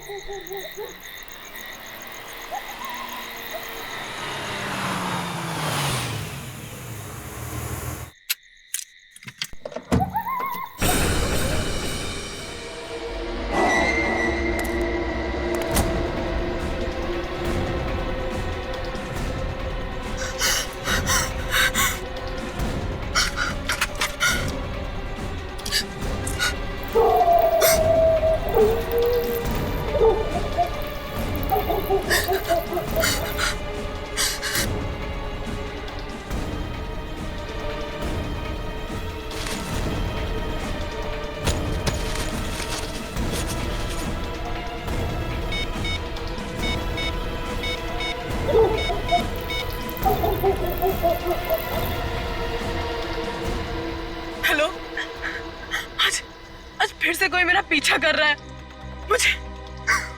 Hello, आज आज फिर से कोई मेरा पीछा कर रहा है।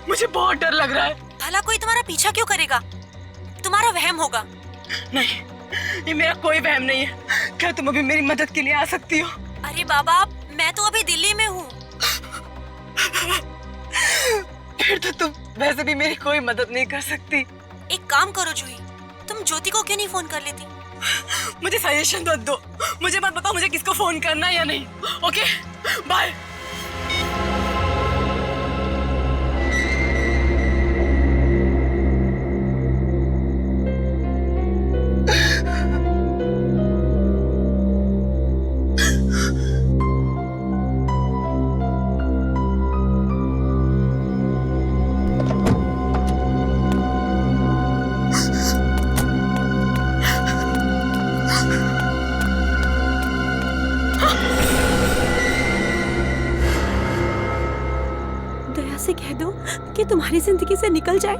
मुझे बहुत डर लग रहा है। भला कोई तुम्हारा पीछा क्यों करेगा? तुम्हारा वहम होगा। नहीं, ये मेरा कोई वहम नहीं है। क्या तुम अभी मेरी मदद के लिए आ सकती हो? अरे बाबा, मैं तो अभी दिल्ली में हूँ। फिर तो तुम वैसे भी मेरी कोई मदद नहीं कर सकती। एक काम करो जूही, तुम ज्योति को क्यों नहीं फोन कर लेती? मुझे सजेशन मत दो। मुझे मत बताओ मुझे किसको फोन करना है या नहीं। Okay, bye. दया से कह दो कि तुम्हारी जिंदगी से निकल जाए।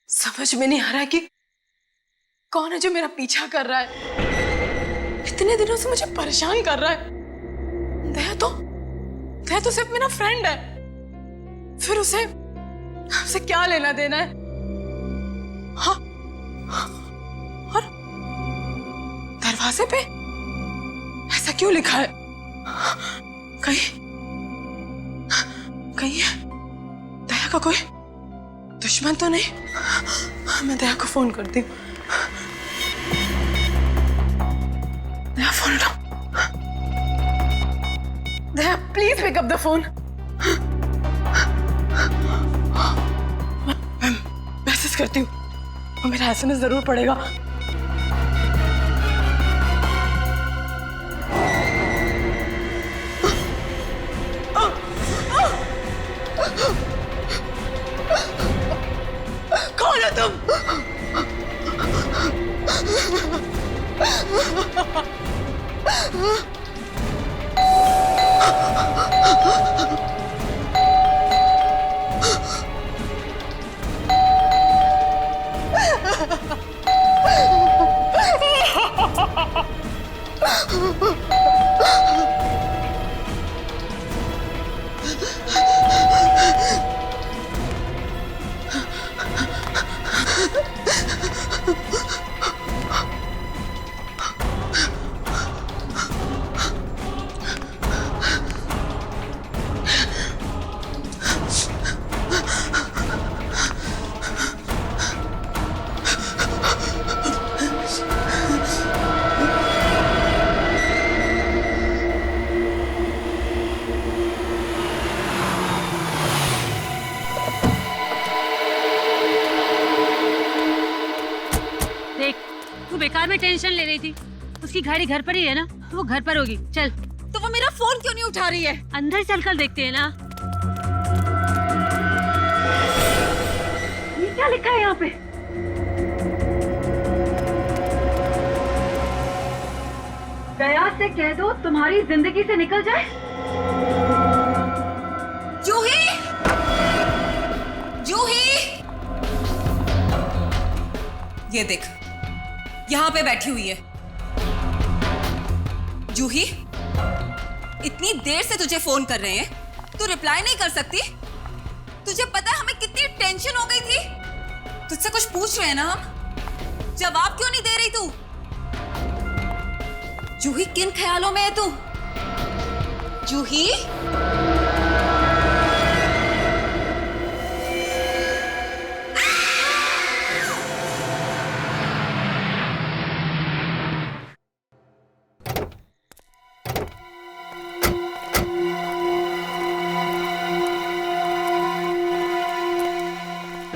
समझ में नहीं आ रहा है कि कौन है जो मेरा पीछा कर रहा है। इतने दिनों से मुझे परेशान कर रहा है। दया तो सिर्फ मेरा फ्रेंड है। फिर उसे क्या लेना देना है? हाँ, और दरवाजे पे ऐसा क्यों लिखा है? कहीं दया का कोई दुश्मन तो नहीं? मैं दया को फोन करती हूँ। दया, फोन उठाओ। Daya, please pick up the phone. मैं मैसेज करती हूँ और मेरा एसएमएस जरूर पड़ेगा। कौन है तुम? टेंशन ले रही थी। उसकी गाड़ी घर पर ही है ना, वो घर पर होगी। चल। तो वो मेरा फोन क्यों नहीं उठा रही है? अंदर चलकर देखते हैं ना। ये क्या लिखा है यहाँ पे? दया से कह दो तुम्हारी जिंदगी से निकल जाए। जूही, जूही, ये देख, यहाँ पे बैठी हुई है। जूही, इतनी देर से तुझे फोन कर रहे हैं, तू रिप्लाई नहीं कर सकती? तुझे पता है हमें कितनी टेंशन हो गई थी? तुझसे कुछ पूछ रहे हैं ना हम, जवाब क्यों नहीं दे रही तू? जूही, किन ख्यालों में है तू? जूही,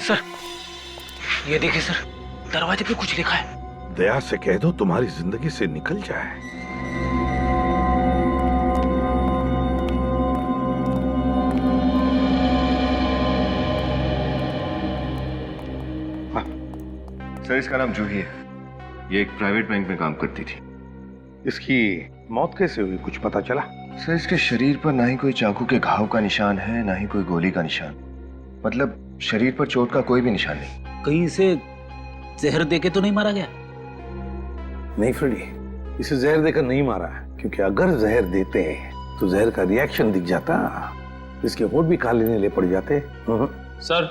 सर, ये देखिए सर, दरवाजे पे कुछ लिखा है। दया से कह दो तुम्हारी जिंदगी से निकल जाए। सर, इसका नाम जूही है। ये एक प्राइवेट बैंक में काम करती थी। इसकी मौत कैसे हुई, कुछ पता चला? सर, इसके शरीर पर ना ही कोई चाकू के घाव का निशान है, ना ही कोई गोली का निशान। मतलब शरीर पर चोट का कोई भी निशान नहीं। कहीं से जहर देके तो नहीं मारा गया? नहीं फ्रेडी, इसे जहर देकर नहीं मारा, क्योंकि अगर जहर देते तो जहर का रिएक्शन दिख जाता, इसके होठ भी काले नीले पड़ जाते। सर,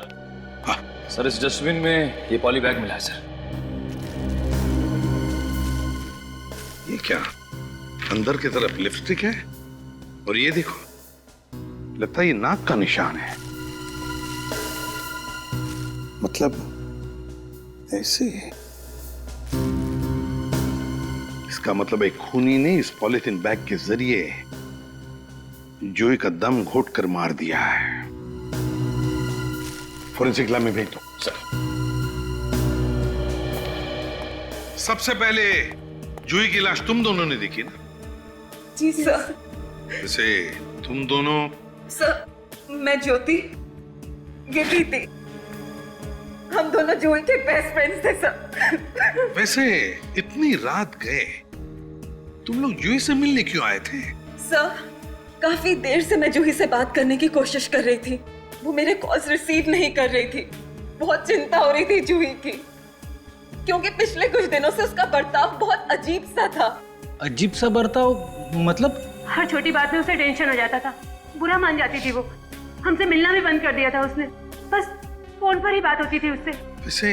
सर इस डस्टबिन में ये पॉली बैग मिला है सर। ये क्या, अंदर की तरफ लिपस्टिक है, और ये देखो, लगता है ये नाक का निशान है। मतलब ऐसे, इसका मतलब एक खूनी ने इस पॉलिथीन बैग के जरिए जूही का दम घोट कर मार दिया है। फोरेंसिक लैब में भेज दो। सर, सबसे पहले जूही की लाश तुम दोनों ने देखी ना? जी सर। वैसे तुम दोनों? सर, मैं ज्योति, ये प्रीति, हम दोनों जूही के बेस्ट फ्रेंड्स थे सर। वैसे इतनी रात गए, तुम लोग जूही से मिलने क्यों आए थे? सर, काफी देर से मैं जूही से बात करने की कोशिश कर रही थी, वो मेरे कॉल्स रिसीव नहीं कर रही थी। बहुत चिंता हो रही थी जूही की, क्योंकि पिछले कुछ दिनों से उसका बर्ताव बहुत अजीब सा था। अजीब सा बर्ताव मतलब? हर छोटी बात में उसे टेंशन हो जाता था, बुरा मान जाती थी वो। हमसे मिलना भी बंद कर दिया था उसने, बस फोन पर ही बात होती थी उससे। वैसे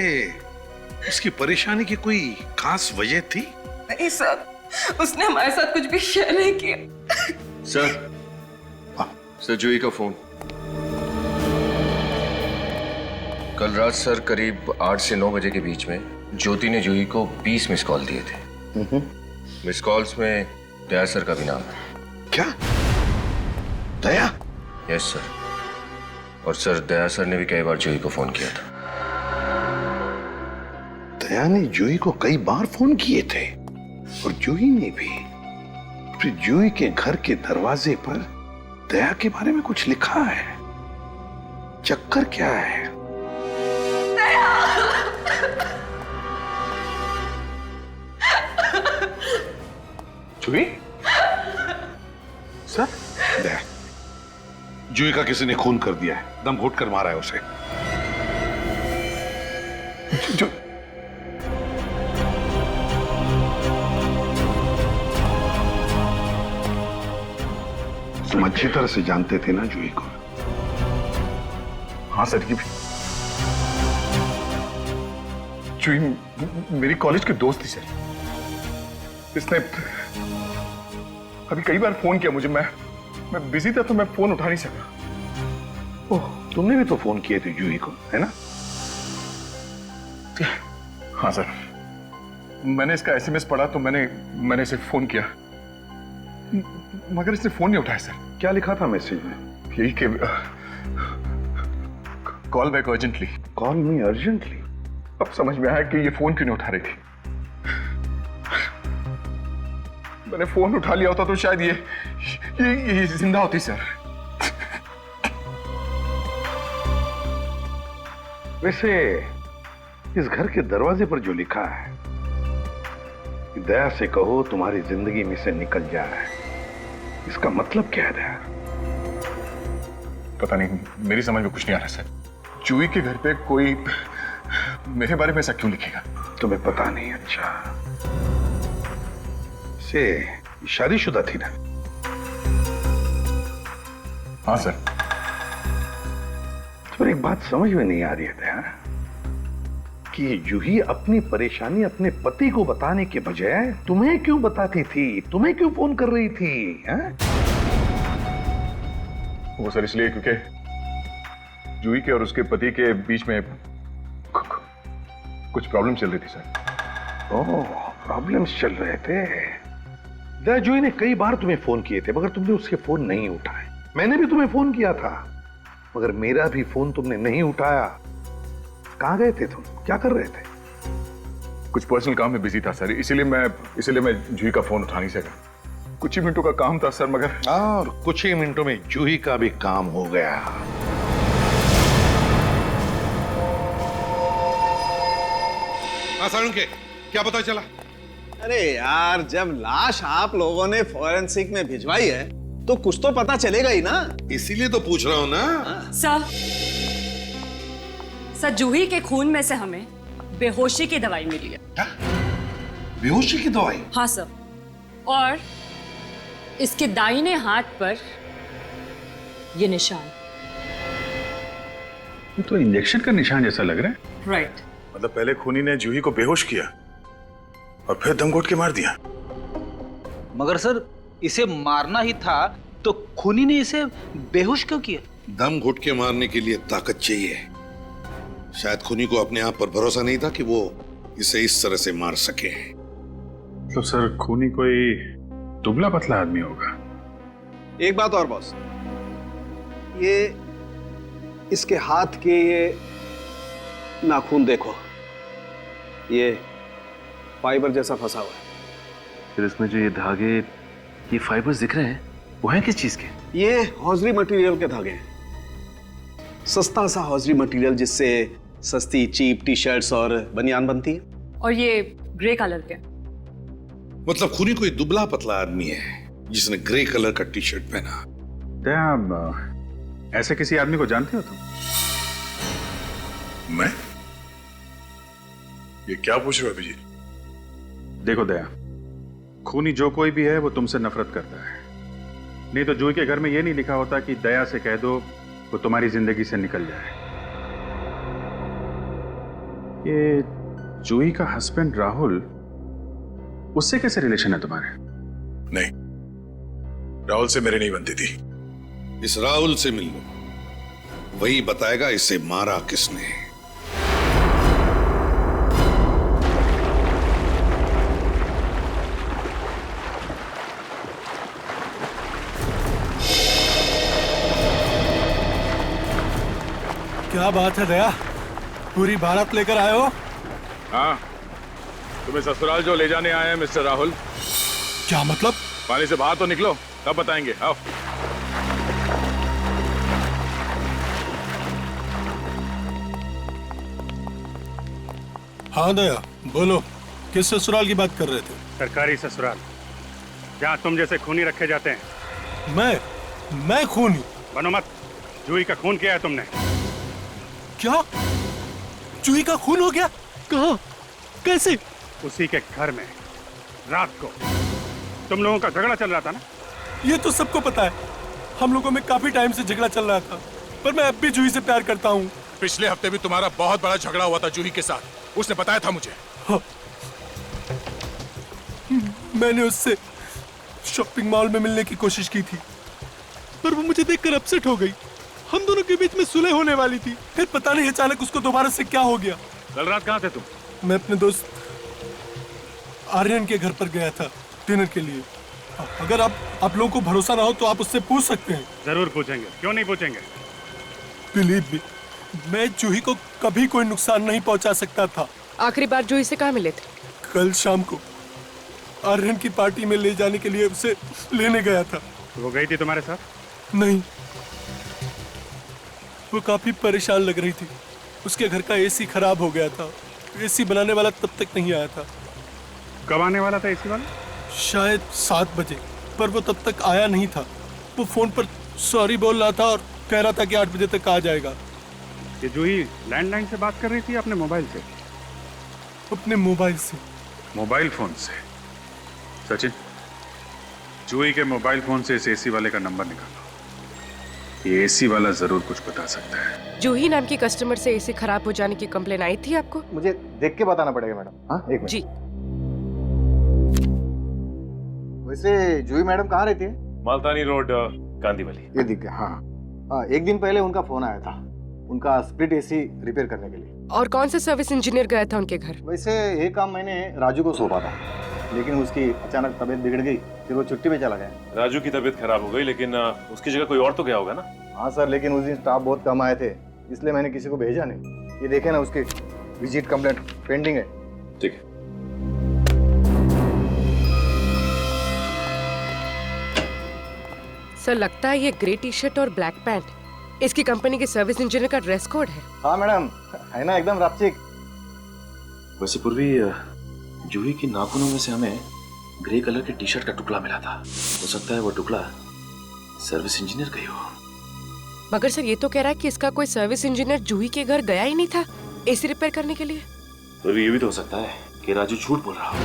उसकी परेशानी की कोई खास वजह थी? नहीं सर, उसने हमारे साथ कुछ भी शेयर नहीं किया। सर, सर जूही का फोन। कल रात सर करीब 8 से 9 बजे के बीच में ज्योति ने जूही को 20 मिस कॉल दिए थे। मिस कॉल्स में दया सर का भी नाम है। क्या? दया? Yes sir. और सर, दया सर ने भी कई बार जूही को फोन किया था। दया ने जूही को कई बार फोन किए थे, और जूही ने भी। फिर जूही के घर के दरवाजे पर दया के बारे में कुछ लिखा है। चक्कर क्या है? जूही? सर, दया, जूही का किसी ने खून कर दिया है, दम घोट कर मारा है उसे। जो तुम अच्छी तरह से जानते थे ना जूही को? हाँ सर, ये जूही मेरी कॉलेज की दोस्त थी सर। इसने अभी कई बार फोन किया मुझे, मैं बिजी था तो मैं फोन उठा नहीं सका। ओह, तुमने भी तो फोन किए थे जूही को, है ना? हाँ सर, मैंने इसका एसएमएस पढ़ा तो मैंने इसे फोन किया, मगर इसने फोन नहीं उठाया सर। क्या लिखा था मैसेज में? यही कि कॉल बैक अर्जेंटली। कॉल मी अर्जेंटली? अब समझ में आया कि ये फोन क्यों नहीं उठा रही थी। मैंने फोन उठा लिया होता तो शायद ये जिंदा होती सर। वैसे इस घर के दरवाजे पर जो लिखा है कि दया से कहो तुम्हारी जिंदगी में से निकल जाए, इसका मतलब क्या है दया? पता नहीं, मेरी समझ में कुछ नहीं आ रहा सर। जूही के घर पे कोई मेरे बारे में ऐसा क्यों लिखेगा? तुम्हें पता नहीं? अच्छा, से शादीशुदा थी ना? हाँ सर। पर एक बात समझ में नहीं आ रही है दया कि जूही अपनी परेशानी अपने पति को बताने के बजाय तुम्हें क्यों बताती थी, तुम्हें क्यों फोन कर रही थी? हैं? वो सर इसलिए क्योंकि जूही के और उसके पति के बीच में कुछ प्रॉब्लम चल रही थी सर। ओह, प्रॉब्लम्स चल रहे थे। दया, जूही ने कई बार तुम्हें फोन किए थे मगर तुमने उसके फोन नहीं उठाए। मैंने भी तुम्हें फोन किया था मगर मेरा भी फोन तुमने नहीं उठाया। कहां गए थे तुम? क्या कर रहे थे? कुछ पर्सनल काम में बिजी था सर, इसीलिए मैं जूही का फोन उठा नहीं सका। कुछ ही मिनटों का काम था सर, मगर और कुछ ही मिनटों में जूही का भी काम हो गया। सारुण के क्या पता चला? अरे यार, जब लाश आप लोगों ने फॉरेंसिक में भिजवाई है तो कुछ तो पता चलेगा ही ना। इसीलिए तो पूछ रहा हूं ना। सर जूही के खून में से हमें बेहोशी की दवाई मिली है। क्या? बेहोशी की दवाई? हाँ सर, और इसके दाहिने हाथ पर ये निशान। ये तो इंजेक्शन का निशान जैसा लग रहा है। राइट। मतलब पहले खूनी ने जूही को बेहोश किया और फिर दम घोट के मार दिया। मगर सर इसे मारना ही था तो खूनी ने इसे बेहोश क्यों किया? दम घुट के मारने के लिए ताकत चाहिए। शायद खूनी को अपने आप पर भरोसा नहीं था कि वो इसे इस तरह से मार सके। तो सर खूनी कोई दुबला पतला आदमी होगा। एक बात और बॉस, ये इसके हाथ के ये नाखून देखो, ये फाइबर जैसा फंसा हुआ है। फिर इसमें जो ये धागे, ये फाइबर्स दिख रहे हैं, वो हैं किस चीज के? ये हौजरी मटेरियल के धागे हैं। सस्ता सा हौजरी मटेरियल जिससे सस्ती चीप टी शर्ट्स और बनियान बनती है। और ये ग्रे कलर के। मतलब खूनी कोई दुबला पतला आदमी है जिसने ग्रे कलर का टी शर्ट पहना। दया, ऐसे किसी आदमी को जानते हो तुम? मैं? ये क्या पूछ रहे हो अभिजीत? देखो दया, खूनी जो कोई भी है वो तुमसे नफरत करता है। नहीं तो जूही के घर में ये नहीं लिखा होता कि दया से कह दो वो तुम्हारी जिंदगी से निकल जाए। ये जूही का हस्बैंड राहुल, उससे कैसे रिलेशन है तुम्हारे? नहीं, राहुल से मेरी नहीं बनती थी। इस राहुल से मिल लो, वही बताएगा इसे मारा किसने। क्या बात है दया, पूरी भारत लेकर आए हो? हाँ, तुम्हें ससुराल जो ले जाने आए हैं मिस्टर राहुल। क्या मतलब? पानी से बाहर तो निकलो, तब बताएंगे। आओ। हाँ दया, बोलो, किस ससुराल की बात कर रहे थे? सरकारी ससुराल, जहाँ तुम जैसे खूनी रखे जाते हैं। मैं खूनी? बनो मत, जूही का खून किया है तुमने। क्या? जूही का खून हो गया? कहाँ? कैसे? उसी के घर में रात को तुम लोगों का झगड़ा चल रहा था ना? ये तो सबको पता है, हम लोगों में काफी टाइम से झगड़ा चल रहा था, पर मैं अब भी जूही से प्यार करता हूँ। पिछले हफ्ते भी तुम्हारा बहुत बड़ा झगड़ा हुआ था जूही के साथ, उसने बताया था मुझे। हाँ। मैंने उससे शॉपिंग मॉल में मिलने की कोशिश की थी, पर वो मुझे देखकर अपसेट हो गई। हम दोनों के बीच में सुलह होने वाली थी, फिर पता नहीं अचानक उसको दोबारा से क्या हो गया। कल रात कहाँ थे तुम? मैं अपने दोस्त आर्यन के घर पर गया था डिनर के लिए। अगर आप लोगों को भरोसा ना हो तो आप उससे पूछ सकते हैं। जरूर पूछेंगे, क्यों नहीं पूछेंगे। बिलीव मी, मैं जूही को कभी कोई नुकसान नहीं पहुंचा सकता था। आखिरी बार जूही से कहाँ मिले थे? कल शाम को आर्यन की पार्टी में ले जाने के लिए उसे लेने गया था। वो गई थी तुम्हारे साथ? नहीं, वो काफी परेशान लग रही थी। उसके घर का एसी खराब हो गया था। एसी बनाने वाला तब तक नहीं आया था। कब आने वाला था एसी वाला? शायद 7 बजे, पर वो तब तक आया नहीं था। वो फोन पर सॉरी बोल रहा था और कह रहा था कि 8 बजे तक आ जाएगा। ये जूही लैंडलाइन से बात कर रही थी अपने मोबाइल से? अपने मोबाइल से। मोबाइल फोन से? सचिन, जूही के मोबाइल फोन से इस एसी वाले का नंबर निकालो। ये एसी वाला जरूर कुछ बता सकता है। जूही नाम की कस्टमर से एसी खराब हो जाने की कंप्लेन आई थी आपको? मुझे देख के बताना पड़ेगा मैडम। हाँ, एक मिनट। जी। वैसे जूही मैडम कहाँ रहती है? मालतानी रोड, गांधीवाली। ये दिख गया। हाँ हाँ, एक दिन पहले उनका फोन आया था, उनका स्प्लिट एसी रिपेयर करने के लिए। और कौन सा सर्विस इंजीनियर गया था उनके घर? वैसे ये काम मैंने राजू को सौंपा था, लेकिन उसकी अचानक तबीयत बिगड़ गई, फिर वो छुट्टी पे चला गया। राजू की तबीयत खराब हो गई, लेकिन उसकी जगह कोई और तो गया होगा ना? हाँ सर, लेकिन उस दिन स्टाफ बहुत कम आए थे, इसलिए मैंने किसी को भेजा नहीं। ये देखे ना, उसकी विजिट कंप्लेंट पेंडिंग है। ठीक है। सर, लगता है ये ग्रे टी शर्ट और ब्लैक पैंट इसकी कंपनी के सर्विस इंजीनियर का ड्रेस कोड है। हाँ मैडम, है ना एकदम रापचिक। वैसे पूर्वी, जूही की नाखूनों में से हमें ग्रे कलर के टी शर्ट का टुकड़ा मिला था। हो सकता है वो टुकड़ा सर्विस इंजीनियर का ही हो। मगर सर, ये तो कह रहा है कि इसका कोई सर्विस इंजीनियर जूही के घर गया ही नहीं था एसी रिपेयर करने के लिए। पूर्वी, ये भी तो हो सकता है कि राजू झूठ बोल रहा हो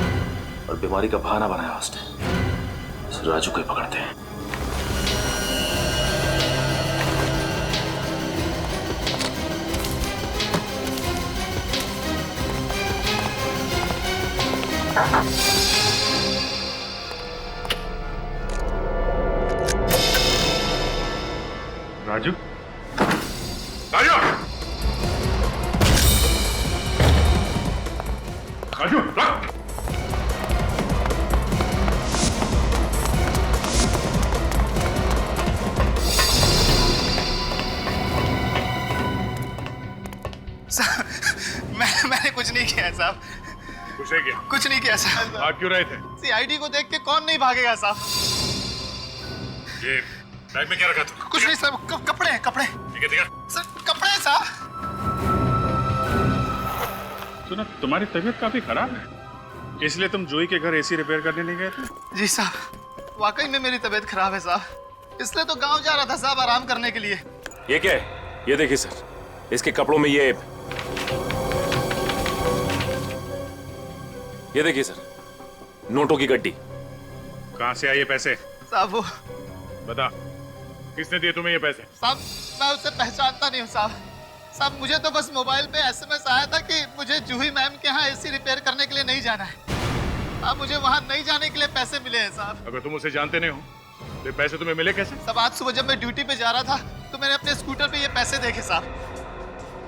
और बीमारी का बहाना बनाया उसने। राजू को ही पकड़ते हैं। राजू, राजू, राजू, रुक। मैंने कुछ नहीं किया साहब। कुछ नहीं किया? कुछ नहीं किया साहब। भाग क्यों रहे थे? सीआईडी को देख के कौन नहीं भागेगा साहब। ये बैग में क्या रखा था? कुछ नहीं साहब, कपड़े हैं, कपड़े। ठीक है, ठीक है। सर, कपड़े हैं साहब। सुना, तुम्हारी तबीयत काफी खराब है, इसलिए तुम जूही के घर एसी रिपेयर करने नहीं गए थे? जी साहब, वाकई में मेरी तबीयत खराब है साहब, इसलिए तो गांव जा रहा था साहब आराम करने के लिए। ये क्या है? ये देखिए सर, इसके कपड़ों में ये देखिए सर, नोटों की गड्डी। कहाँ से आए ये पैसे? साहब वो बता, किसने दिए तुम्हें ये पैसे? साहब, मैं उसे पहचानता नहीं हूँ साहब। साहब, मुझे तो बस मोबाइल पे एसएमएस आया था कि मुझे जूही मैम के यहाँ एसी रिपेयर करने के लिए नहीं जाना है। साहब, मुझे वहाँ नहीं जाने के लिए पैसे मिले हैं साहब। अगर तुम उसे जानते नहीं हो तो ये पैसे तुम्हें मिले कैसे? साहब, आज सुबह जब मैं ड्यूटी पे जा रहा था तो मैंने अपने स्कूटर पे ये पैसे देखे साहब।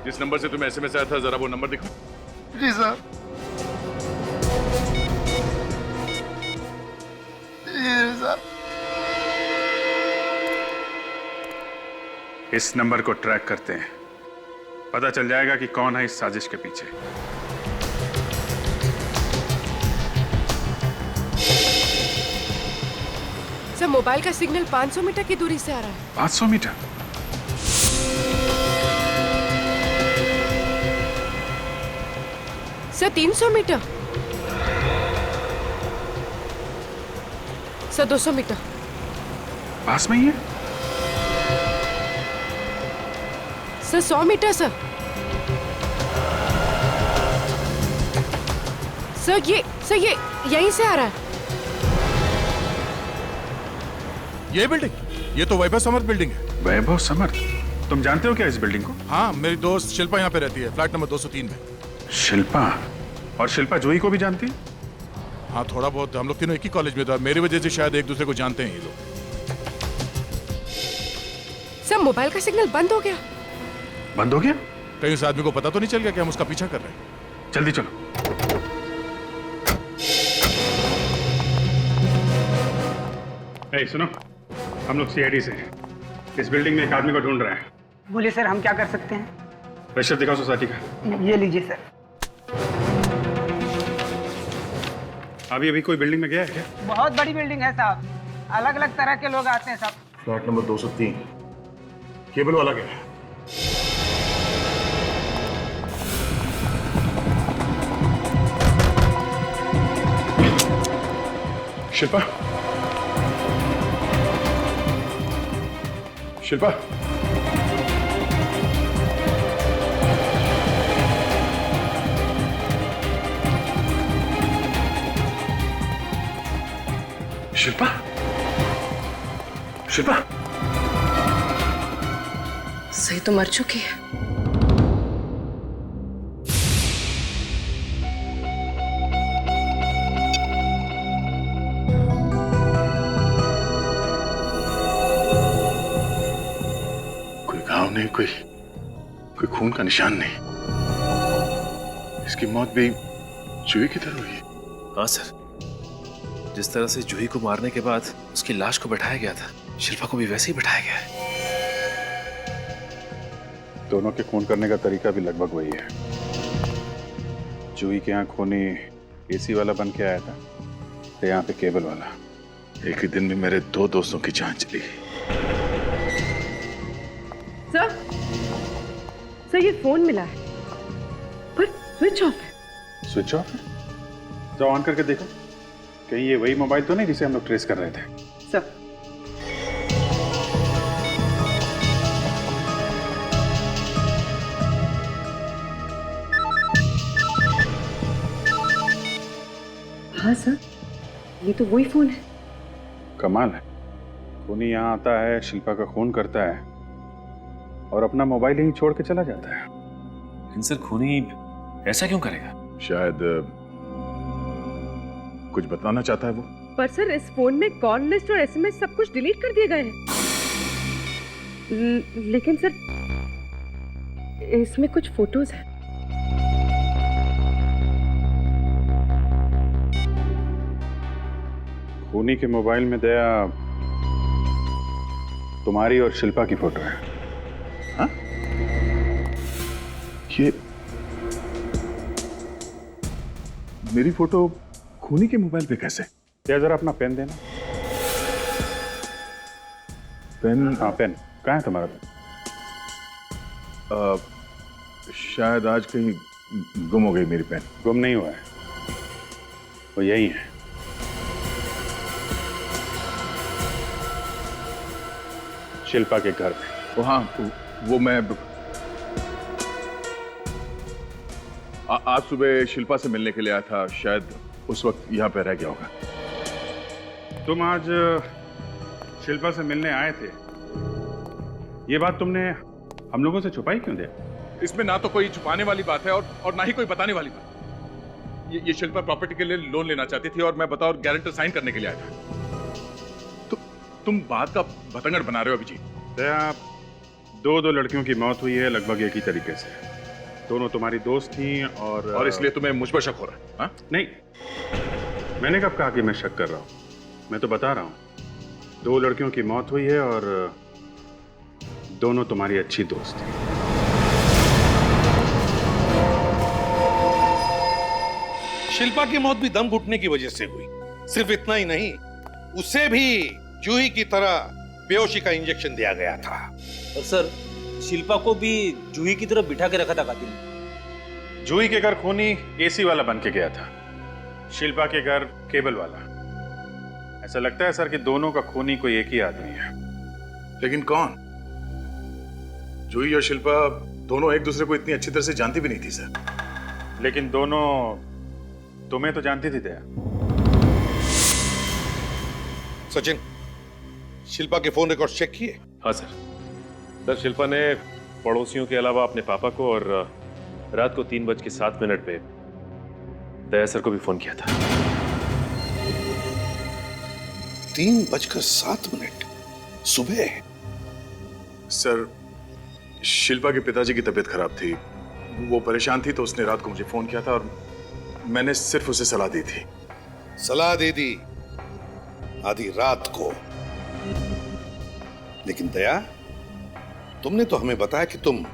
जिस नंबर से तुम्हें एसएमएस आया था, जरा वो नंबर दिखाओ। जी साहब। इस नंबर को ट्रैक करते हैं, पता चल जाएगा कि कौन है इस साजिश के पीछे। सर, मोबाइल का सिग्नल 500 मीटर की दूरी से आ रहा है। 500 metre? Sir, 300 metre. Sir, 200 metre. पास में ही है? Sir, 100 metre sir. सर, ये यहीं से आ रहा है। ये बिल्डिंग? ये तो वैभव समर्थ बिल्डिंग है। वैभव समर्थ? तुम जानते हो क्या इस बिल्डिंग को? हाँ, मेरी दोस्त शिल्पा यहाँ पे रहती है, फ्लैट नंबर 203 में। शिल्पा? और शिल्पा जूही को भी जानती? हाँ, थोड़ा बहुत। हम लोग तीनों एक ही कॉलेज में था, मेरी वजह से शायद एक दूसरे को जानते हैं ये लोग। सर, मोबाइल का सिग्नल बंद हो गया। बंद हो गया? कहीं उस आदमी को पता तो नहीं चल गया कि हम उसका पीछा कर रहे हैं? जल्दी चलो। सुनो, हम लोग सीआईडी से हैं। इस बिल्डिंग में एक आदमी को ढूंढ रहे हैं। बोलिए सर, हम क्या कर सकते हैं? रजिस्टर दिखाओ सोसाइटी का। ये लीजिए सर। अभी अभी कोई बिल्डिंग में गया है क्या? बहुत बड़ी बिल्डिंग है साहब, अलग अलग तरह के लोग आते हैं सब। फ्लैट नंबर 203, केबल वाला गया है। शिल्पा, शिल्पा, शिल्पा, शिल्पा, सही तो मर चुकी है। कोई घाव नहीं, कोई खून का निशान नहीं। इसकी मौत भी जूही की तरह हुई है। हाँ सर, जिस तरह से जूही को मारने के बाद उसकी लाश को बैठाया गया था, शिल्पा को भी वैसे ही बैठाया गया है। दोनों के खून करने का तरीका भी लगभग वही है। जूही के यहाँ खूनी एसी वाला बन के आया था, तो यहाँ पे केबल वाला। एक ही दिन में मेरे 2 दोस्तों की जान चली। सर ये फोन मिला है पर स्विच ऑफ है। स्विच ऑफ है? तो ऑन करके देखो, कहीं ये वही मोबाइल तो नहीं जिसे हम लोग ट्रेस कर रहे थे? सर हाँ सर, ये तो वही फोन है। कमाल है, खूनी यहाँ आता है, शिल्पा का खून करता है और अपना मोबाइल यहीं छोड़ के चला जाता है। लेकिन सर खूनी ऐसा क्यों करेगा? शायद कुछ बताना चाहता है वो। पर सर इस फोन में कॉल लिस्ट और एसएमएस सब कुछ डिलीट कर दिए गए हैं। लेकिन सर इसमें कुछ फोटोज हैं। खूनी के मोबाइल में दया तुम्हारी और शिल्पा की फोटो है। हाँ? ये मेरी फोटो खूनी के मोबाइल पे कैसे? या जरा अपना पेन देना। पेन? हाँ पेन कहाँ है तुम्हारा पेन? शायद आज कहीं गुम हो गई मेरी पेन। गुम नहीं हुआ है, वो यही है। शिल्पा के घर में। हाँ, वो मैं आज सुबह शिल्पा से मिलने के लिए आया था, शायद उस वक्त यहाँ पे रह गया होगा। तुम आज शिल्पा से मिलने आए थे, ये बात तुमने हम लोगों से छुपाई क्यों दे? इसमें ना तो कोई छुपाने वाली बात है और ना ही कोई बताने वाली बात। ये शिल्पा प्रॉपर्टी के लिए लोन लेना चाहती थी और मैं बतौर गारंटर साइन करने के लिए आया था। तुम बात का बतंगड़ बना रहे हो अभिजीत। दया, दो लड़कियों की मौत हुई है लगभग एक ही तरीके से। दोनों तुम्हारी दोस्त थी और इसलिए तुम्हें मुझ पर शक हो रहा है? हाँ? नहीं, मैंने कब कहा कि मैं शक कर रहा हूं? मैं तो बता रहा हूं, 2 लड़कियों की मौत हुई है और दोनों तुम्हारी अच्छी दोस्त थी। शिल्पा की मौत भी दम घुटने की वजह से हुई। सिर्फ इतना ही नहीं, उसे भी जूही की तरह बेहोशी का इंजेक्शन दिया गया था। और सर, शिल्पा को भी जूही की तरफ बिठा के रखा था कातिल ने। जूही के घर खूनी एसी वाला बन के गया था, शिल्पा के घर केबल वाला। ऐसा लगता है सर कि दोनों का खूनी कोई एक ही आदमी है। लेकिन कौन? जूही और शिल्पा दोनों एक दूसरे को इतनी अच्छी तरह से जानती भी नहीं थी सर। लेकिन दोनों तुम्हें तो जानती थी दया। सचिन, शिल्पा के फोन रिकॉर्ड चेक किए? हाँ सर। सर शिल्पा ने पड़ोसियों के अलावा अपने पापा को और रात को 3:07 पे दया सर को भी फोन किया था। 3:07 सुबह? सर, शिल्पा के पिताजी की तबीयत खराब थी, वो परेशान थी, तो उसने रात को मुझे फोन किया था और मैंने सिर्फ उसे सलाह दी थी। सलाह दे दी आधी रात को। लेकिन दया, तुमने तो हमें बताया कि तुम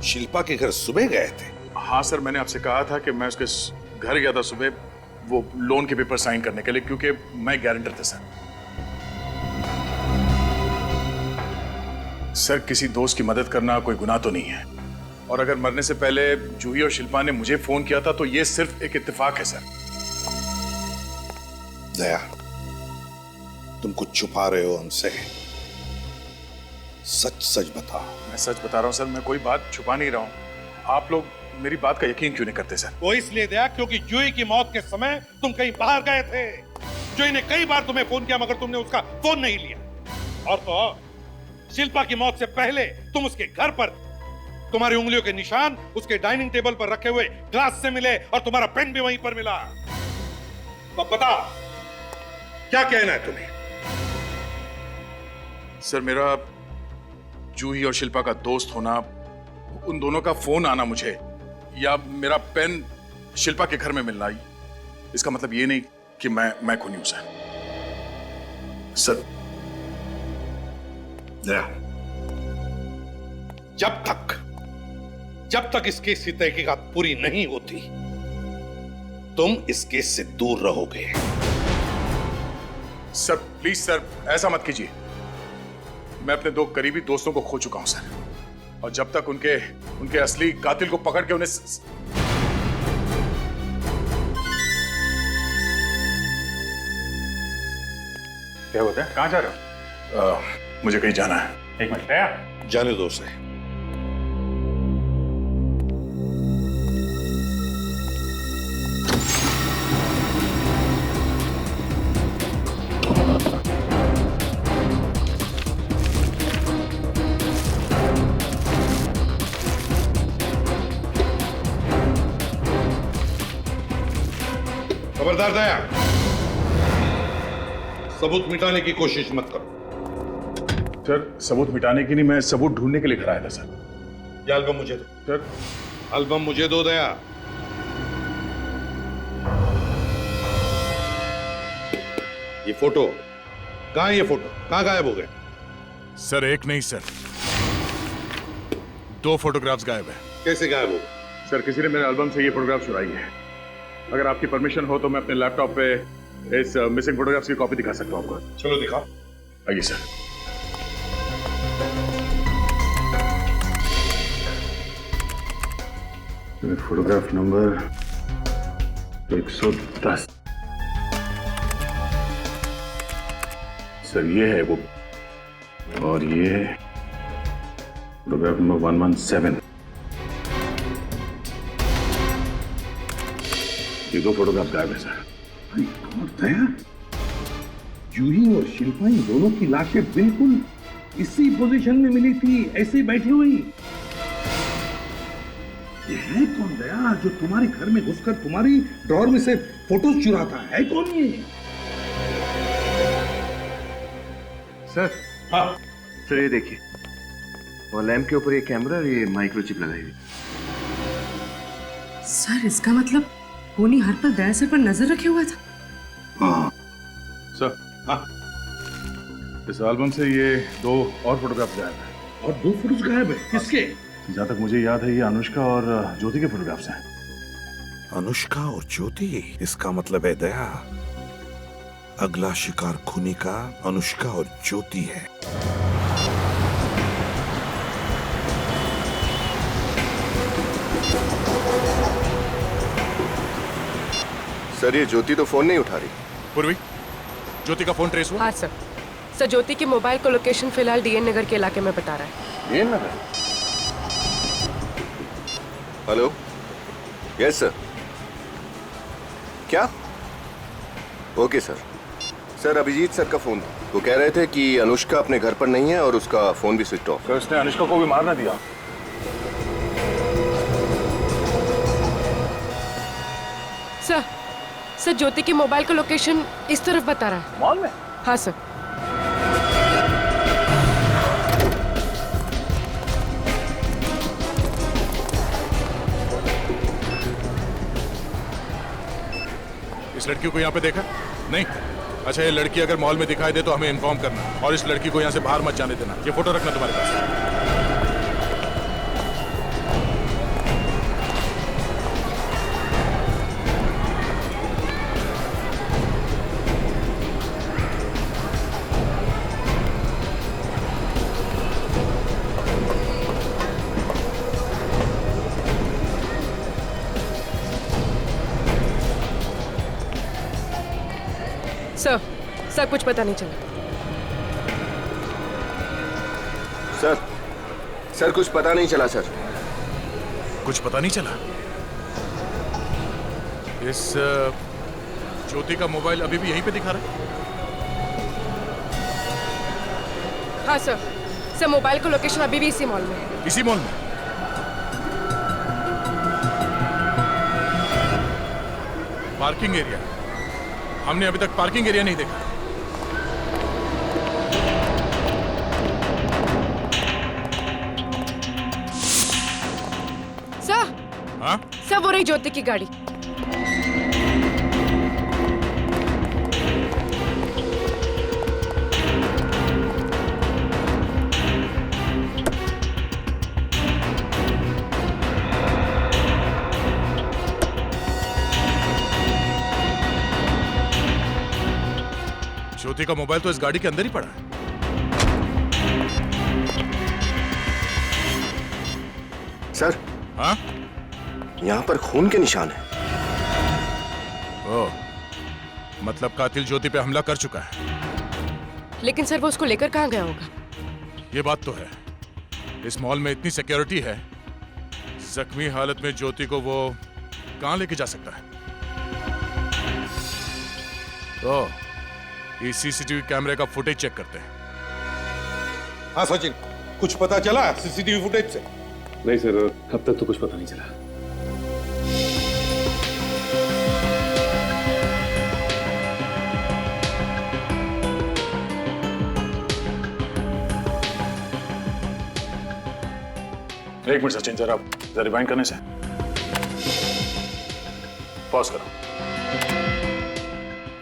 शिल्पा के घर सुबह गए थे। हाँ सर, मैंने आपसे कहा था कि मैं उसके घर गया था सुबह, वो लोन के पेपर साइन करने के लिए, क्योंकि मैं गारंटर था सर। सर, किसी दोस्त की मदद करना कोई गुनाह तो नहीं है, और अगर मरने से पहले जूही और शिल्पा ने मुझे फोन किया था तो ये सिर्फ एक इत्तेफाक है सर। दया, तुम कुछ छुपा रहे हो हमसे। सच सच बताओ। मैं सच बता रहा हूं सर, मैं कोई बात छुपा नहीं रहा हूं। आप लोग मेरी बात का यकीन क्यों नहीं करते सर? वो इसलिए दया क्योंकि जूही की मौत के समय तुम कहीं बाहर गए थे। जूही ने कई बार तुम्हें फोन किया मगर तुमने उसका फोन नहीं लिया। और तो शिल्पा की मौत से पहले तुम उसके घर पर, तुम्हारी उंगलियों के निशान उसके डाइनिंग टेबल पर रखे हुए ग्लास से मिले और तुम्हारा पेन भी वहीं पर मिला। तो बताओ क्या कहना है तुम्हें? सर, मेरा जूही और शिल्पा का दोस्त होना, उन दोनों का फोन आना मुझे, या मेरा पेन शिल्पा के घर में मिलना, इसका मतलब ये नहीं कि मैं खूनी हूं सर। दया, जब तक इस केस की तहकीकात पूरी नहीं होती तुम इस केस से दूर रहोगे। सर प्लीज सर, ऐसा मत कीजिए। मैं अपने 2 करीबी दोस्तों को खो चुका हूं सर, और जब तक उनके असली कातिल को पकड़ के उन्हें क्या होता है? कहां जा रहे हो? मुझे कहीं जाना है। एक मिनट, जाने दो उसे। खबरदार दया, सबूत मिटाने की कोशिश मत करो। सर, सबूत मिटाने की नहीं, मैं सबूत ढूंढने के लिए घर आया था सर। ये एल्बम मुझे दो। सर, एल्बम मुझे दो दया। ये फोटो कहां है? ये फोटो कहां गायब हो गए? सर, एक नहीं सर, 2 फोटोग्राफ्स गायब है। कैसे गायब हो? सर, किसी ने मेरे एल्बम से ये फोटोग्राफ चुराई है। अगर आपकी परमिशन हो तो मैं अपने लैपटॉप पे इस मिसिंग फोटोग्राफ्स की कॉपी दिखा सकता हूं आपको। चलो दिखाओ। आइए सर। Photograph number 110। सर, ये है वो, और ये फोटोग्राफ नंबर 117। ये 2 फोटोग्राफ गायब है सर। दया, जूही और शिल्पा इन दोनों की लाशें बिल्कुल इसी पोजीशन में मिली थी, ऐसे बैठी हुई। ये है कौन दया जो तुम्हारे घर में घुसकर तुम्हारी ड्रॉर में से फोटोज चुराता है? कौन ये? सर, हाँ सर, ये देखिए, और लैंप के ऊपर ये कैमरा और ये माइक्रोचिप लगाई हुई। सर, इसका मतलब खूनी हर पल दया सर पर नजर रखे हुआ था। हाँ सर, हाँ, इस एल्बम से ये 2 और फोटोग्राफ गायब है। और 2 फोटोज गायब है? किसके? जहां तक मुझे याद है ये अनुष्का और ज्योति के फोटोग्राफ्स हैं। अनुष्का और ज्योति? इसका मतलब है दया, अगला शिकार खूनी का अनुष्का और ज्योति है। सर, ये ज्योति तो फोन नहीं उठा रही। पूर्वी, ज्योति का फोन ट्रेस हुआ? हाँ सर। सर, ज्योति की मोबाइल को लोकेशन फिलहाल डीएन नगर के इलाके में बता रहा है। DN Nagar? Hello, yes sir. क्या? Okay sir. Sir, Abhijeet sir का फोन था। वो कह रहे थे कि अनुष्का अपने घर पर नहीं है और उसका फोन भी स्विच ऑफ। सर, उसने अनुष्का को भी मारना दिया। सर, ज्योति की मोबाइल का लोकेशन इस तरफ बता रहा है। मॉल में? हाँ सर। इस लड़की को यहाँ पे देखा? नहीं? अच्छा, ये लड़की अगर मॉल में दिखाई दे तो हमें इन्फॉर्म करना, और इस लड़की को यहाँ से बाहर मत जाने देना। ये फोटो रखना तुम्हारे पास। सर कुछ पता नहीं चला। सर कुछ पता नहीं चला सर। कुछ पता नहीं चला? इस ज्योति का मोबाइल अभी भी यहीं पे दिखा रहा है? हाँ सर मोबाइल का लोकेशन अभी भी इसी मॉल में है। इसी मॉल में? Parking area? हमने अभी तक पार्किंग एरिया नहीं देखा। सर हाँ? सर वो रही ज्योति की गाड़ी। ज्योति का मोबाइल तो इस गाड़ी के अंदर ही पड़ा है। सर हाँ? यहाँ पर खून के निशान है। ओह, मतलब कातिल ज्योति पे हमला कर चुका है। लेकिन सर वो उसको लेकर कहाँ गया होगा? ये बात तो है, इस मॉल में इतनी सिक्योरिटी है, जख्मी हालत में ज्योति को वो कहाँ लेके जा सकता है? ओह, ये सीसीटीवी कैमरे का फुटेज चेक करते हैं। हाँ सचिन, कुछ पता चला सीसीटीवी फुटेज से? नहीं सर, अब तक तो कुछ पता नहीं चला। एक मिनट सचिन, जरा रिवाइंड करने से पॉज करो।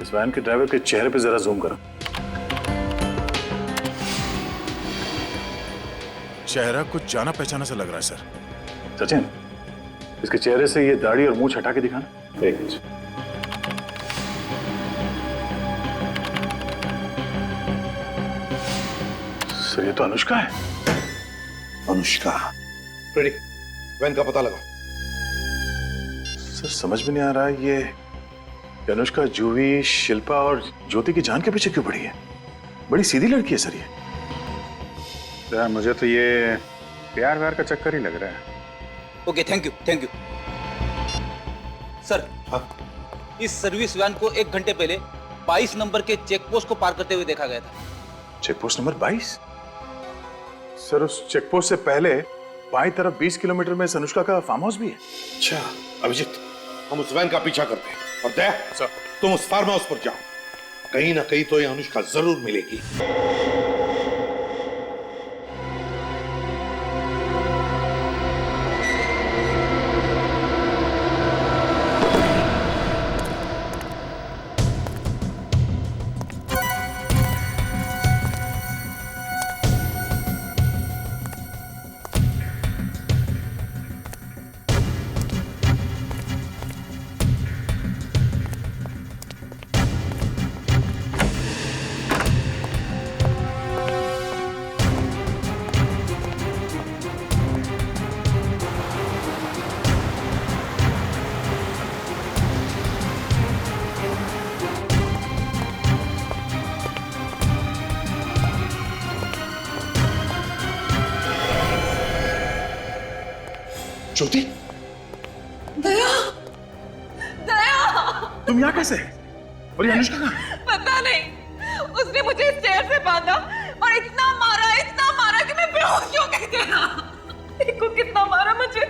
इस वैन के ड्राइवर के चेहरे पे जरा जूम करो। चेहरा कुछ जाना पहचाना सा लग रहा है सर। सचिन, इसके चेहरे से ये दाढ़ी और मूंछ हटा के दिखाना। एक मिनट। सर ये तो अनुष्का है। अनुष्का? रेडी, वैन का पता लगाओ। सर समझ में नहीं आ रहा ये अनुष्का जूही, शिल्पा और ज्योति की जान के पीछे क्यों पड़ी है? बड़ी सीधी लड़की है सर ये। यार मुझे तो ये प्यार व्यार का चक्कर ही लग रहा है। Okay, thank you sir. हाँ? इस सर्विस वैन को 1 घंटे पहले 22 नंबर के चेक पोस्ट को पार करते हुए देखा गया था। Check post number 22? सर उस चेक पोस्ट से पहले बाईं तरफ 20 किलोमीटर में अनुष्का का फार्म हाउस भी है। अच्छा अभिजीत, हम उस वैन का पीछा करते हैं और दया सर, तुम उस फार्म हाउस पर जाओ। कहीं ना कहीं तो ये अनुष्का जरूर मिलेगी। ज्योति, दया, तुम यहाँ कैसे? और ये अनुष्का कहाँ? पता नहीं, उसने मुझे इस चेयर से बांधा और इतना मारा कि मैं बेहोश हो गई थी। देखो कितना मारा मुझे।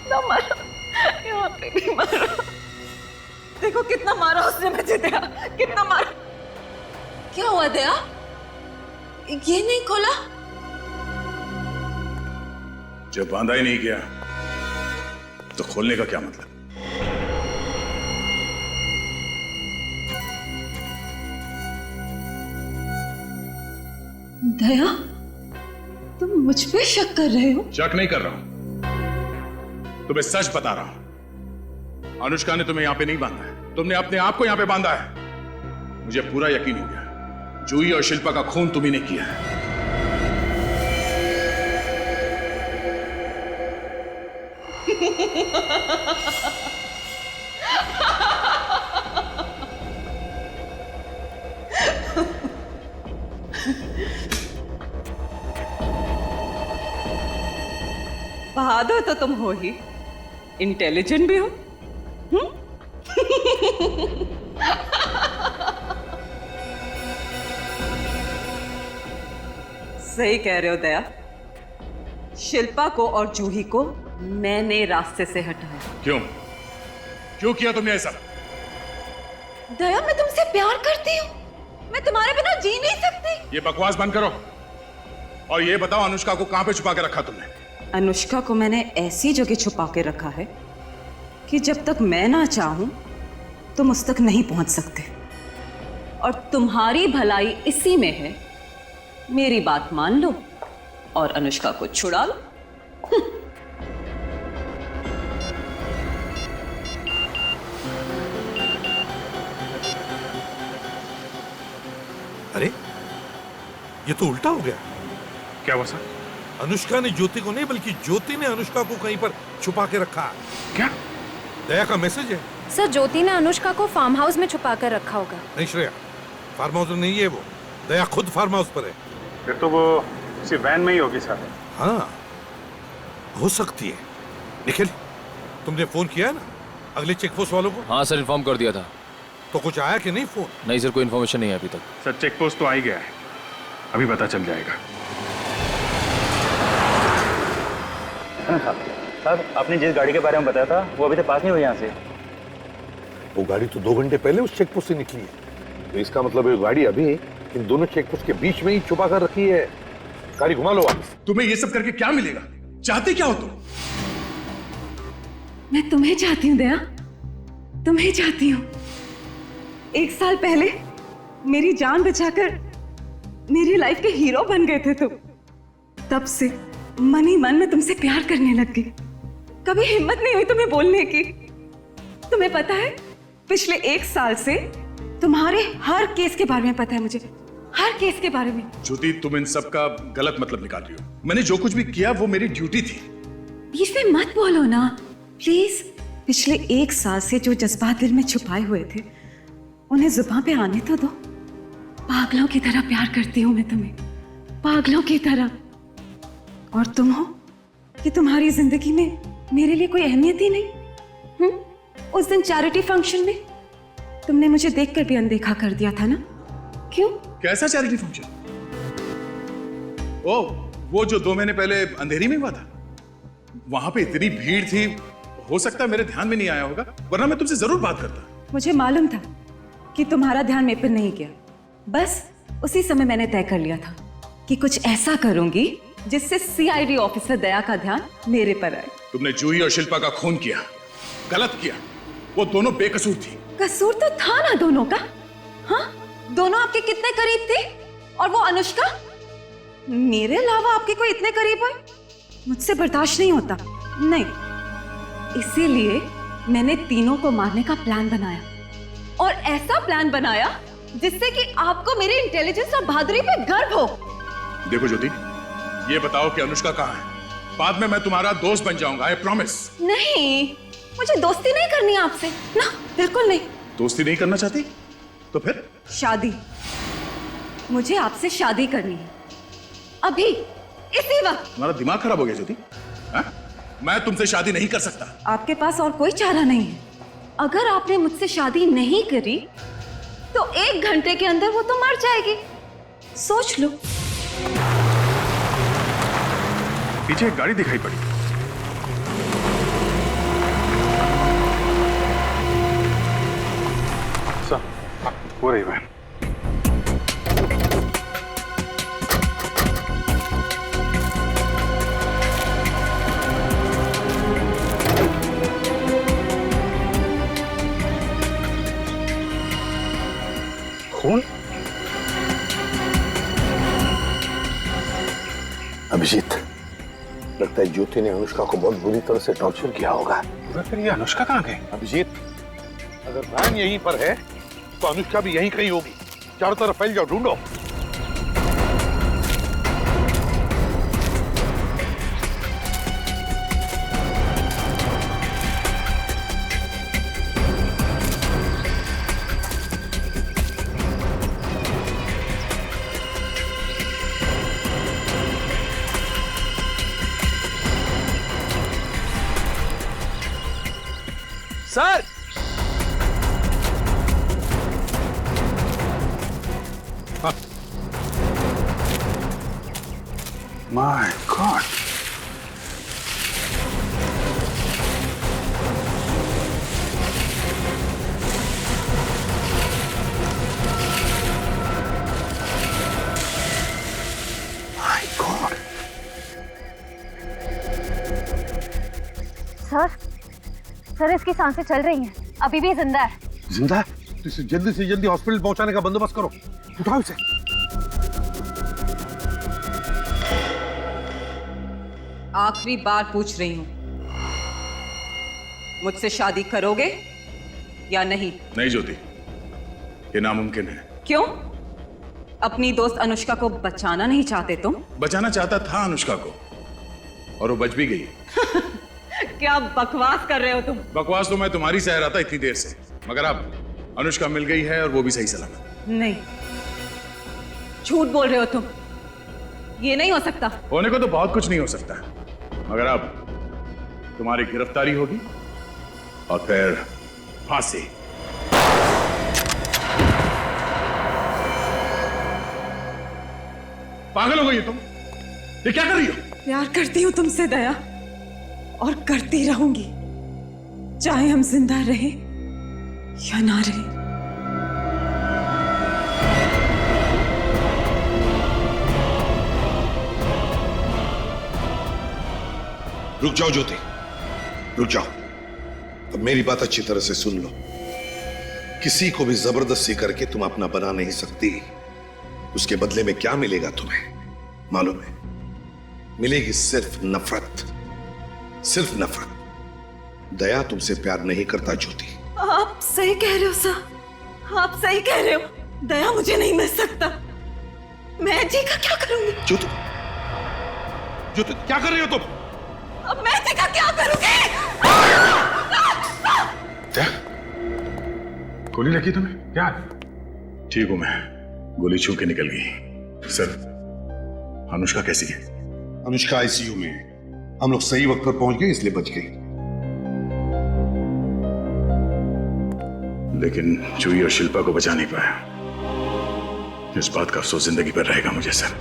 ना मारा, यहाँ पे भी मारा। देखो कितना मारा उसने मुझे, दया, कितना मारा। क्या हुआ दया? ये नहीं खोला? जब बांधा ही नहीं गया तो खोलने का क्या मतलब? दया, तुम मुझ पे शक कर रहे हो? शक नहीं कर रहा हूं, तुम्हें सच बता रहा हूं। अनुष्का ने तुम्हें यहां पे नहीं बांधा है, तुमने अपने आप को यहां पे बांधा है। मुझे पूरा यकीन हो गया, जूही और शिल्पा का खून तुम्ही ने किया है। बहादुर तो तुम हो ही, इंटेलिजेंट भी हो। सही कह रहे हो दया। शिल्पा को और जूही को मैंने रास्ते से हटाया। क्यों क्यों किया तुमने ऐसा? दया, मैं तुमसे प्यार करती हूँ, मैं तुम्हारे बिना जी नहीं सकती। ये बकवास बंद करो और ये बताओ अनुष्का को कहां पे छुपा के रखा तुमने? अनुष्का को मैंने ऐसी जगह छुपा के रखा है कि जब तक मैं ना चाहूं तुम उस तक नहीं पहुंच सकते। और तुम्हारी भलाई इसी में है, मेरी बात मान लो और अनुष्का को छुड़ा लो। अरे ये तो उल्टा हो गया। क्या हुआ सर? अनुष्का ने ज्योति को नहीं बल्कि ज्योति ने अनुष्का को कहीं पर छुपा के रखा। क्या? दया का मैसेज है। सर, ज्योति ने अनुष्का को फार्म हाउस में छुपा कर रखा होगा। नहीं श्रेया, फार्म हाउस में नहीं है वो, दया खुद फार्म हाउस पर है। फिर तो वो किसी वैन में ही होगी सर। हाँ हो सकती है। निखिल, तुमने फोन किया है ना अगले चेक पोस्ट वालों को? हाँ सर, इन्फॉर्म कर दिया था। तो कुछ आया कि नहीं फोन? नहीं सर, कोई इन्फॉर्मेशन नहीं है अभी तक। सर चेक पोस्ट तो आ ही गया है, अभी पता चल जाएगा। सर, आपने जिस गाड़ी के बारे में बताया था वो अभी तक पास नहीं हुई यहाँ से। वो गाड़ी तो 2 घंटे पहले उस चेक पोस्ट से निकली है। तो इसका मतलब ये गाड़ी अभी इन दोनों चेक पोस्ट के बीच में ही छुपा कर रखी है। गाड़ी घुमा लो वापस। तुम्हें ये सब करके क्या मिलेगा? चाहते क्या हो तुम? मैं तुम्हें चाहती हूँ दया, तुम्हें चाहती हूँ। 1 साल पहले मेरी जान बचाकर मेरी लाइफ के हीरो बन गए थे तुम। तब से मन ही मन में तुमसे प्यार करने लग गई। कभी हिम्मत नहीं हुई तुम्हें बोलने की। तुम्हें पता है, पिछले 1 साल से तुम्हारे हर केस के बारे में पता है मुझे, हर केस के बारे में। ज्योति, तुम इन सब का गलत मतलब निकाल रही हो। मैंने जो कुछ भी किया वो मेरी ड्यूटी थी। बीच में मत बोलो ना प्लीज। पिछले 1 साल से जो जज्बात दिल में छुपाए हुए थे उन्हें जुबान पे आने तो दो। पागलों की तरह प्यार करती हूं मैं तुम्हें, पागलों की तरह। और तुम हो कि तुम्हारी जिंदगी में मेरे लिए कोई अहमियत ही नहीं। उस दिन चैरिटी फंक्शन में तुमने मुझे देखकर भी अनदेखा कर दिया था ना? क्यों? कैसा चैरिटी फंक्शन? ओ, वो जो 2 महीने पहले अंधेरी में हुआ था। वहां पे इतनी भीड़ थी, हो सकता है मेरे ध्यान में नहीं आया होगा, वरना मैं तुमसे जरूर बात करता। मुझे मालूम था कि तुम्हारा ध्यान मेरे पर नहीं गया। बस उसी समय मैंने तय कर लिया था कि कुछ ऐसा करूंगी जिससे सीआईडी ऑफिसर दया का ध्यान मेरे पर आए। तुमने जूही और शिल्पा का खून किया, गलत किया। वो दोनों बेकसूर थी। कसूर तो था ना दोनों का। हाँ, दोनों आपके कितने करीब थे। और वो अनुष्का मेरे अलावा आपके कोई इतने करीब है, मुझसे बर्दाश्त नहीं होता। नहीं, इसीलिए मैंने तीनों को मारने का प्लान बनाया। और ऐसा प्लान बनाया जिससे कि आपको मेरी इंटेलिजेंस और बहादुरी पे गर्व हो। देखो ज्योति, ये बताओ कि अनुष्का कहाँ है? बाद में मैं तुम्हारा दोस्त बन जाऊंगा, आई प्रॉमिस। नहीं, मुझे दोस्ती नहीं करनी है आपसे ना, बिल्कुल नहीं। दोस्ती नहीं करना चाहती तो फिर? शादी, मुझे आपसे शादी करनी है, अभी, इसी वक्त। तुम्हारा दिमाग खराब हो गया ज्योति? मैं तुमसे शादी नहीं कर सकता। आपके पास और कोई चारा नहीं है। अगर आपने मुझसे शादी नहीं करी तो 1 घंटे के अंदर वो तो मर जाएगी। सोच लो। पीछे एक गाड़ी दिखाई पड़ी। सर, हो रही वैन। खून? अभिजीत, लगता है ज्योति ने अनुष्का को बहुत बुरी तरह से टॉर्चर किया होगा। फिर ये अनुष्का कहाँ गई? अभिजीत, अगर वैन यहीं पर है तो अनुष्का भी यहीं कहीं होगी। चारों तरफ फैल जाओ, ढूंढो। सर माय गॉड, सर इसकी सांसें चल रही हैं, अभी भी जिंदा है। जिंदा है? तो इसे जल्दी से जल्दी हॉस्पिटल पहुंचाने का बंदोबस्त करो। उठाओ इसे। आखिरी बार पूछ रही हूं, मुझसे शादी करोगे या नहीं? नहीं ज्योति, ये नामुमकिन है। क्यों? अपनी दोस्त अनुष्का को बचाना नहीं चाहते तुम? बचाना चाहता था अनुष्का को, और वो बच भी गई। क्या बकवास कर रहे हो तुम? बकवास तो मैं तुम्हारी सह रहा था इतनी देर से, मगर अब अनुष्का मिल गई है और वो भी सही सलामत। नहीं, झूठ बोल रहे हो तुम। ये नहीं हो सकता। होने को तो बहुत कुछ नहीं हो सकता, मगर अब तुम्हारी गिरफ्तारी होगी और फिर फांसी। पागल हो गई तुम? ये क्या कर रही हो? प्यार करती हूं तुमसे दया, और करती रहूंगी, चाहे हम जिंदा रहे या ना रहे। रुक जाओ ज्योति, रुक जाओ। अब मेरी बात अच्छी तरह से सुन लो। किसी को भी जबरदस्ती करके तुम अपना बना नहीं सकती। उसके बदले में क्या मिलेगा तुम्हें मालूम है? मिलेगी सिर्फ नफरत, सिर्फ नफरत। दया तुमसे प्यार नहीं करता ज्योति। आप सही कह रहे हो सर, आप सही कह रहे हो। दया मुझे नहीं मिल सकता। मैं जी का क्या करूंगी? ज्योति, ज्योति क्या कर रही हो तुम? अब मैं जी का क्या करूंगी? गोली लगी तुम्हें? क्या? ठीक हूं मैं, गोली छू के निकल गई। सर, अनुष्का कैसी है? अनुष्का आईसीयू में है। हम लोग सही वक्त पर पहुंच गए इसलिए बच गई। लेकिन जूही और शिल्पा को बचा नहीं पाया। इस बात का अफसोस जिंदगी भर रहेगा मुझे सर।